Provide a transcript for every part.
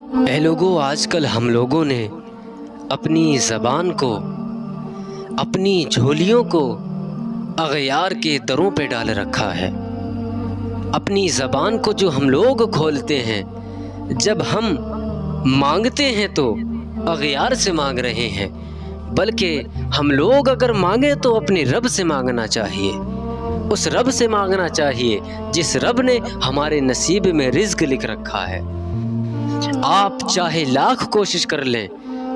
اے لوگوں، آج کل ہم لوگوں نے اپنی زبان کو، اپنی جھولیوں کو اغیار کے دروں پہ ڈال رکھا ہے۔ اپنی زبان کو جو ہم لوگ کھولتے ہیں، جب ہم مانگتے ہیں تو اغیار سے مانگ رہے ہیں، بلکہ ہم لوگ اگر مانگیں تو اپنے رب سے مانگنا چاہیے، اس رب سے مانگنا چاہیے جس رب نے ہمارے نصیب میں رزق لکھ رکھا ہے۔ آپ چاہے لاکھ کوشش کر لیں،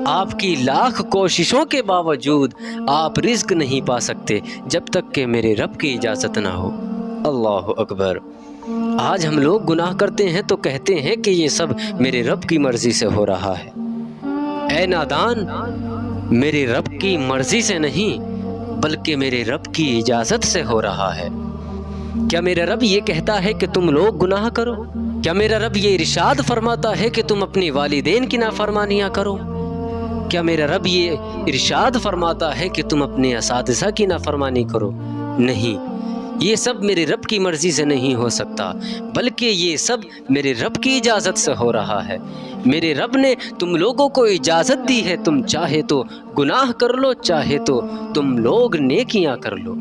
آپ کی لاکھ کوششوں کے باوجود آپ رزق نہیں پا سکتے جب تک کہ میرے رب کی اجازت نہ ہو۔ اللہ اکبر۔ آج ہم لوگ گناہ کرتے ہیں تو کہتے ہیں کہ یہ سب میرے رب کی مرضی سے ہو رہا ہے۔ اے نادان، میرے رب کی مرضی سے نہیں بلکہ میرے رب کی اجازت سے ہو رہا ہے۔ کیا میرا رب یہ کہتا ہے کہ تم لوگ گناہ کرو؟ کیا میرا رب یہ ارشاد فرماتا ہے کہ تم اپنی والدین کی نافرمانیاں کرو؟ کیا میرا رب یہ ارشاد فرماتا ہے کہ تم اپنے اساتذہ کی نافرمانی کرو؟ نہیں، یہ سب میرے رب کی مرضی سے نہیں ہو سکتا، بلکہ یہ سب میرے رب کی اجازت سے ہو رہا ہے۔ میرے رب نے تم لوگوں کو اجازت دی ہے، تم چاہے تو گناہ کر لو، چاہے تو تم لوگ نیکیاں کر لو۔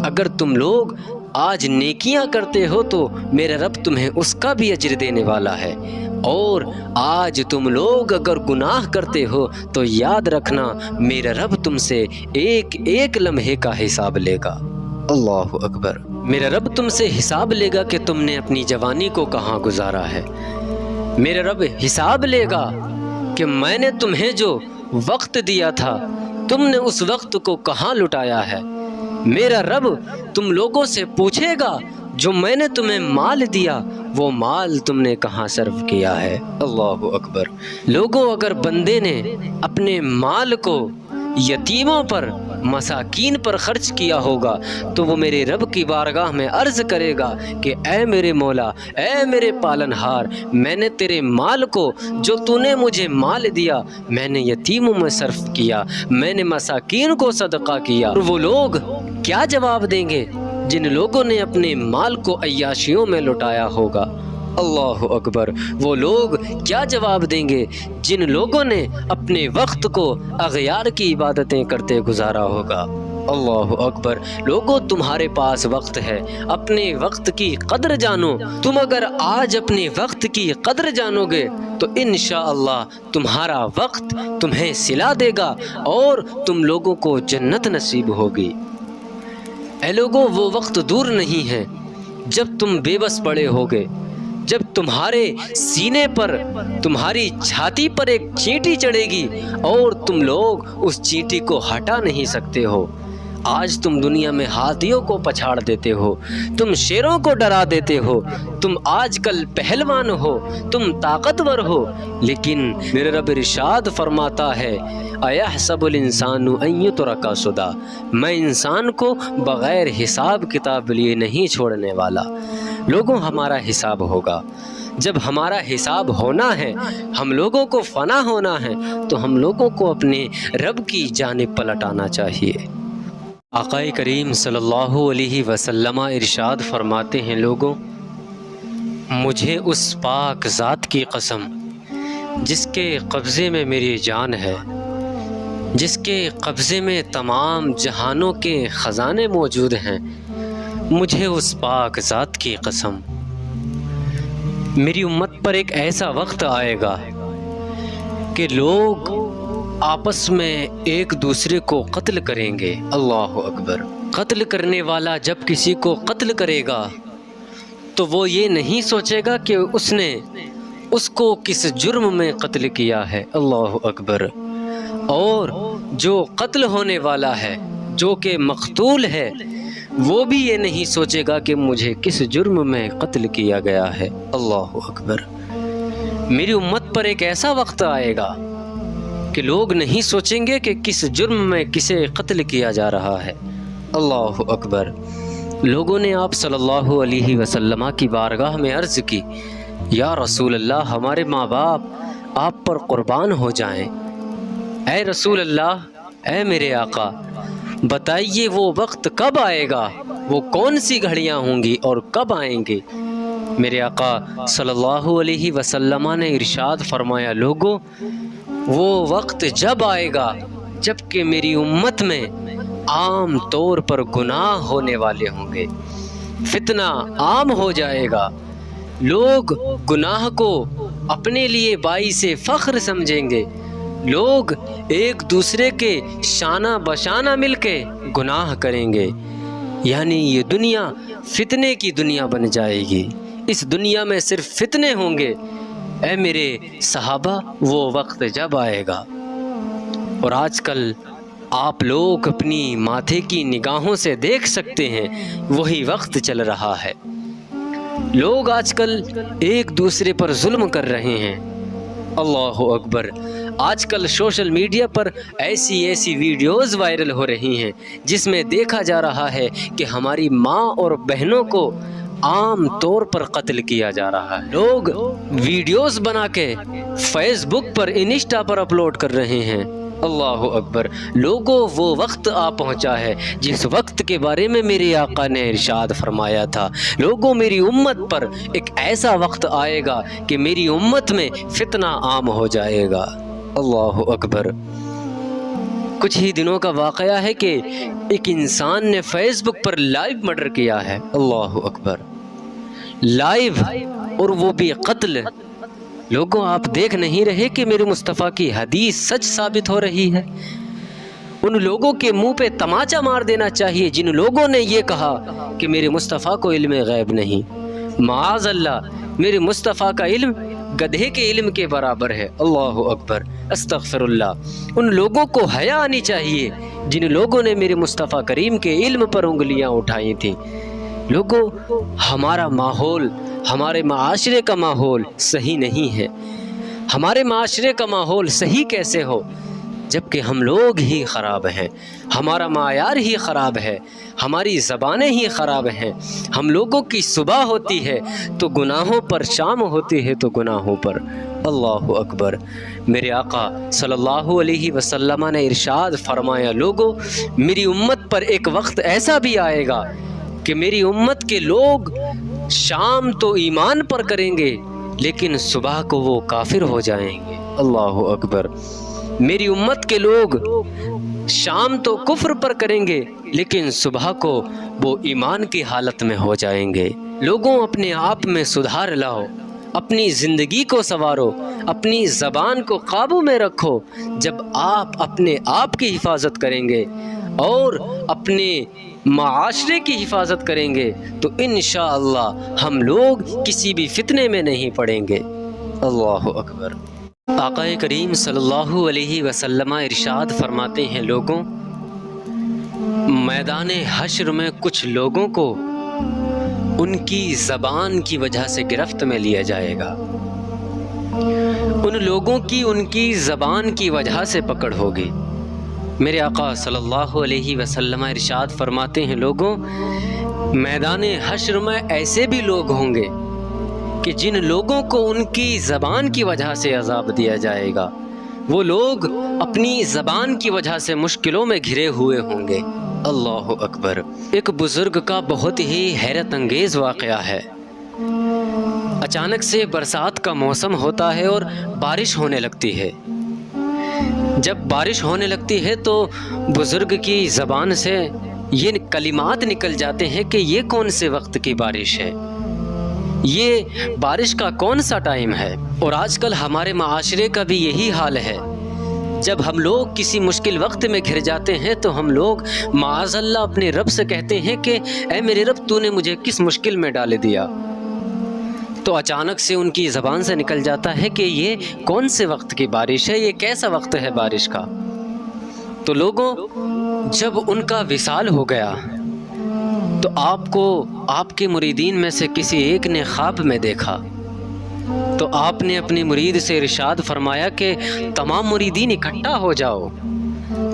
اگر تم لوگ آج نیکیاں کرتے ہو تو میرا رب تمہیں اس کا بھی اجر دینے والا ہے، اور آج تم لوگ اگر گناہ کرتے ہو تو یاد رکھنا میرا رب تم سے ایک ایک لمحے کا حساب لے گا۔ اللہ اکبر۔ میرا رب تم سے حساب لے گا کہ تم نے اپنی جوانی کو کہاں گزارا ہے۔ میرا رب حساب لے گا کہ میں نے تمہیں جو وقت دیا تھا تم نے اس وقت کو کہاں لٹایا ہے۔ میرا رب تم لوگوں سے پوچھے گا جو میں نے تمہیں مال دیا وہ مال تم نے کہاں صرف کیا ہے۔ اللہ اکبر۔ لوگوں، اگر بندے نے اپنے مال کو یتیموں پر، مساکین پر خرچ کیا ہوگا تو وہ میرے رب کی بارگاہ میں عرض کرے گا کہ اے میرے مولا، اے میرے پالنہار، میں نے تیرے مال کو جو تو نے مجھے مال دیا میں نے یتیموں میں صرف کیا، میں نے مساکین کو صدقہ کیا۔ اور وہ لوگ کیا جواب دیں گے جن لوگوں نے اپنے مال کو عیاشیوں میں لٹایا ہوگا؟ اللہ اکبر۔ وہ لوگ کیا جواب دیں گے جن لوگوں نے اپنے وقت کو اغیار کی عبادتیں کرتے گزارا ہوگا؟ اللہ اکبر۔ لوگوں، تمہارے پاس وقت ہے، اپنے وقت کی قدر جانو۔ تم اگر آج اپنے وقت کی قدر جانو گے تو انشاءاللہ تمہارا وقت تمہیں صلہ دے گا اور تم لوگوں کو جنت نصیب ہوگی۔ اے لوگوں، وہ وقت دور نہیں ہے جب تم بے بس پڑے ہوگے، جب تمہارے سینے پر، تمہاری چھاتی پر ایک چینٹی چڑھے گی اور تم لوگ اس چینٹی کو ہٹا نہیں سکتے ہو۔ آج تم دنیا میں ہاتھیوں کو پچھاڑ دیتے ہو، تم شیروں کو ڈرا دیتے ہو، تم آج کل پہلوان ہو، تم طاقتور ہو، لیکن میرے رب ارشاد فرماتا ہے اَيَحْسَبُ الْإِنسَانُ أَن يُتْرَكَ سُدًى، میں انسان کو بغیر حساب کتاب لیے نہیں چھوڑنے والا۔ لوگوں، ہمارا حساب ہوگا۔ جب ہمارا حساب ہونا ہے، ہم لوگوں کو فنا ہونا ہے، تو ہم لوگوں کو اپنے رب کی جانب پلٹ آنا چاہیے۔ آقا کریم صلی اللہ علیہ وسلم ارشاد فرماتے ہیں، لوگوں، مجھے اس پاک ذات کی قسم جس کے قبضے میں میری جان ہے، جس کے قبضے میں تمام جہانوں کے خزانے موجود ہیں، مجھے اس پاک ذات کی قسم، میری امت پر ایک ایسا وقت آئے گا کہ لوگ آپس میں ایک دوسرے کو قتل کریں گے۔ اللہ اکبر۔ قتل کرنے والا جب کسی کو قتل کرے گا تو وہ یہ نہیں سوچے گا کہ اس نے اس کو کس جرم میں قتل کیا ہے۔ اللہ اکبر۔ اور جو قتل ہونے والا ہے، جو کہ مقتول ہے، وہ بھی یہ نہیں سوچے گا کہ مجھے کس جرم میں قتل کیا گیا ہے۔ اللہ اکبر۔ میری امت پر ایک ایسا وقت آئے گا کہ لوگ نہیں سوچیں گے کہ کس جرم میں کسے قتل کیا جا رہا ہے۔ اللہ اکبر۔ لوگوں نے آپ صلی اللہ علیہ وسلم کی بارگاہ میں عرض کی، یا رسول اللہ، ہمارے ماں باپ آپ پر قربان ہو جائیں۔ اے رسول اللہ، اے میرے آقا، بتائیے وہ وقت کب آئے گا، وہ کون سی گھڑیاں ہوں گی اور کب آئیں گے؟ میرے آقا صلی اللہ علیہ وسلم نے ارشاد فرمایا، لوگوں وہ وقت جب آئے گا جب کہ میری امت میں عام طور پر گناہ ہونے والے ہوں گے، فتنہ عام ہو جائے گا، لوگ گناہ کو اپنے لیے باعث فخر سمجھیں گے، لوگ ایک دوسرے کے شانہ بشانہ مل کے گناہ کریں گے، یعنی یہ دنیا فتنے کی دنیا بن جائے گی، اس دنیا میں صرف فتنے ہوں گے۔ اے میرے صحابہ، وہ وقت جب آئے گا، اور آج کل آپ لوگ اپنی ماتھے کی نگاہوں سے دیکھ سکتے ہیں وہی وقت چل رہا ہے۔ لوگ آج کل ایک دوسرے پر ظلم کر رہے ہیں۔ اللہ اکبر، آج کل سوشل میڈیا پر ایسی ویڈیوز وائرل ہو رہی ہیں جس میں دیکھا جا رہا ہے کہ ہماری ماں اور بہنوں کو عام طور پر قتل کیا جا رہا ہے۔ لوگ ویڈیوز بنا کے فیس بک پر، انسٹا پر اپلوڈ کر رہے ہیں۔ اللہ اکبر، لوگوں وہ وقت آ پہنچا ہے جس وقت کے بارے میں میرے آقا نے ارشاد فرمایا تھا، لوگوں میری امت پر ایک ایسا وقت آئے گا کہ میری امت میں فتنہ عام ہو جائے گا۔ اللہ اکبر، کچھ ہی دنوں کا واقعہ ہے کہ ایک انسان نے فیس بک پر لائیو مرڈر کیا ہے۔ اللہ اکبر، لائیو، اور وہ بھی قتل۔ لوگوں آپ دیکھ نہیں رہے کہ میرے مصطفیٰ کی حدیث سچ ثابت ہو رہی ہے؟ ان لوگوں کے منہ پہ تماچا مار دینا چاہیے جن لوگوں نے یہ کہا کہ میرے مصطفیٰ کو علم غیب نہیں۔ معاذ اللہ، میرے مصطفیٰ کا علم گدھے کے علم کے برابر ہے۔ اللہ اکبر، استغفر اللہ۔ ان لوگوں کو حیا آنی چاہیے جن لوگوں نے میرے مصطفیٰ کریم کے علم پر انگلیاں اٹھائی تھیں۔ لوگوں، ہمارا ماحول، ہمارے معاشرے کا ماحول صحیح نہیں ہے۔ ہمارے معاشرے کا ماحول صحیح کیسے ہو جبکہ ہم لوگ ہی خراب ہیں، ہمارا معیار ہی خراب ہے، ہماری زبانیں ہی خراب ہیں۔ ہم لوگوں کی صبح ہوتی ہے تو گناہوں پر، شام ہوتی ہے تو گناہوں پر۔ اللہ اکبر، میرے آقا صلی اللہ علیہ وسلم نے ارشاد فرمایا، لوگوں میری امت پر ایک وقت ایسا بھی آئے گا کہ میری امت کے لوگ شام تو ایمان پر کریں گے لیکن صبح کو وہ کافر ہو جائیں گے۔ اللہ اکبر، میری امت کے لوگ شام تو کفر پر کریں گے لیکن صبح کو وہ ایمان کی حالت میں ہو جائیں گے۔ لوگوں، اپنے آپ میں سدھار لاؤ، اپنی زندگی کو سنوارو، اپنی زبان کو قابو میں رکھو۔ جب آپ اپنے آپ کی حفاظت کریں گے اور اپنے معاشرے کی حفاظت کریں گے تو انشاءاللہ ہم لوگ کسی بھی فتنے میں نہیں پڑیں گے۔ اللہ اکبر۔ آقا کریم صلی اللہ علیہ وسلم ارشاد فرماتے ہیں، لوگوں میدان حشر میں کچھ لوگوں کو ان کی زبان کی وجہ سے گرفت میں لیا جائے گا، ان لوگوں کی ان کی زبان کی وجہ سے پکڑ ہوگی۔ میرے آقا صلی اللہ علیہ وسلم ارشاد فرماتے ہیں، لوگوں میدان حشر میں ایسے بھی لوگ ہوں گے کہ جن لوگوں کو ان کی زبان کی وجہ سے عذاب دیا جائے گا، وہ لوگ اپنی زبان کی وجہ سے مشکلوں میں گھرے ہوئے ہوں گے۔ اللہ اکبر۔ ایک بزرگ کا بہت ہی حیرت انگیز واقعہ ہے۔ اچانک سے برسات کا موسم ہوتا ہے اور بارش ہونے لگتی ہے۔ جب بارش ہونے لگتی ہے تو بزرگ کی زبان سے یہ کلمات نکل جاتے ہیں کہ یہ کون سے وقت کی بارش ہے، یہ بارش کا کون سا ٹائم ہے۔ اور آج کل ہمارے معاشرے کا بھی یہی حال ہے، جب ہم لوگ کسی مشکل وقت میں گھر جاتے ہیں تو ہم لوگ معاذ اللہ اپنے رب سے کہتے ہیں کہ اے میرے رب، تو نے مجھے کس مشکل میں ڈال دیا، تو اچانک سے ان کی زبان سے نکل جاتا ہے کہ یہ کون سے وقت کی بارش ہے، یہ کیسا وقت ہے بارش کا۔ تو لوگوں، جب ان کا وصال ہو گیا تو آپ کو آپ کے مریدین میں سے کسی ایک نے خواب میں دیکھا، تو آپ نے اپنی مرید سے ارشاد فرمایا کہ تمام مریدین اکٹھا ہو جاؤ،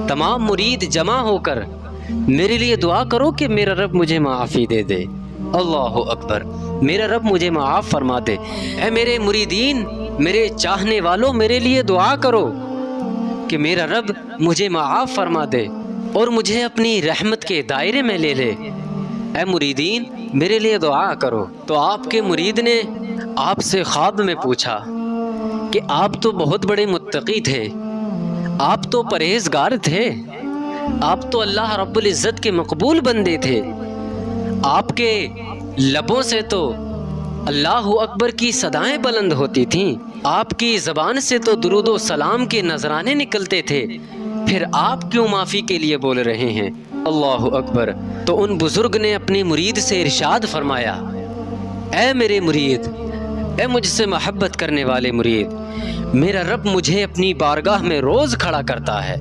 تمام مرید جمع ہو کر میرے لیے دعا کرو کہ میرا رب مجھے معافی دے دے۔ اللہ اکبر، میرا رب مجھے معاف فرما دے۔ اے میرے مریدین، میرے چاہنے والوں، میرے لیے دعا کرو کہ میرا رب مجھے معاف فرما دے اور مجھے اپنی رحمت کے دائرے میں لے لے۔ اے مریدین میرے لیے دعا کرو۔ تو آپ کے مرید نے آپ سے خواب میں پوچھا کہ آپ تو بہت بڑے متقی تھے، آپ تو پرہیزگار تھے، آپ تو اللہ رب العزت کے مقبول بندے تھے، آپ کے لبوں سے تو اللہ اکبر کی صدائیں بلند ہوتی تھیں، آپ کی زبان سے تو درود و سلام کے نذرانے نکلتے تھے، پھر آپ کیوں معافی کے لیے بول رہے ہیں؟ اللہ اکبر۔ تو ان بزرگ نے اپنے مرید سے ارشاد فرمایا، اے میرے مرید، اے مجھ سے محبت کرنے والے مرید، میرا رب مجھے اپنی بارگاہ میں روز کھڑا کرتا ہے،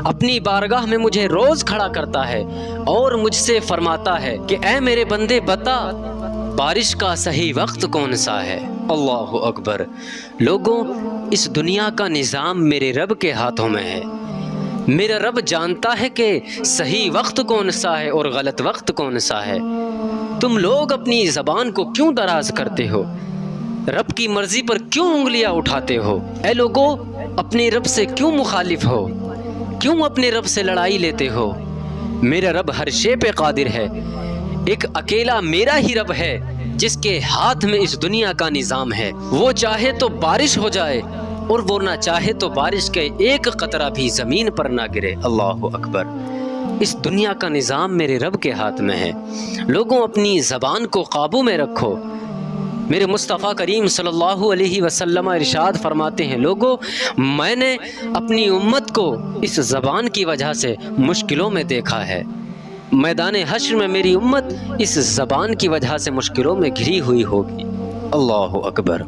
اپنی بارگاہ میں مجھے روز کھڑا کرتا ہے اور مجھ سے فرماتا ہے کہ اے میرے بندے بتا بارش کا صحیح وقت کون سا ہے۔ اللہ اکبر۔ لوگوں، اس دنیا کا نظام میرے رب کے ہاتھوں میں ہے۔ میرا رب جانتا ہے کہ صحیح وقت کون سا ہے اور غلط وقت کون سا ہے۔ تم لوگ اپنی زبان کو کیوں دراز کرتے ہو؟ رب کی مرضی پر کیوں انگلیاں اٹھاتے ہو؟ اے لوگو، اپنے رب سے کیوں مخالف ہو؟ کیوں اپنے رب سے لڑائی لیتے ہو؟ میرا رب ہر شے پہ قادر ہے۔ ایک اکیلا میرا ہی رب ہے جس کے ہاتھ میں اس دنیا کا نظام ہے۔ وہ چاہے تو بارش ہو جائے اور وہ نہ چاہے تو بارش کے ایک قطرہ بھی زمین پر نہ گرے۔ اللہ اکبر۔ اس دنیا کا نظام میرے رب کے ہاتھ میں ہے۔ لوگوں، اپنی زبان کو قابو میں رکھو۔ میرے مصطفیٰ کریم صلی اللہ علیہ وسلم ارشاد فرماتے ہیں، لوگوں، میں نے اپنی امت کو اس زبان کی وجہ سے مشکلوں میں دیکھا ہے۔ میدان حشر میں میری امت اس زبان کی وجہ سے مشکلوں میں گھری ہوئی ہوگی۔ اللہ اکبر۔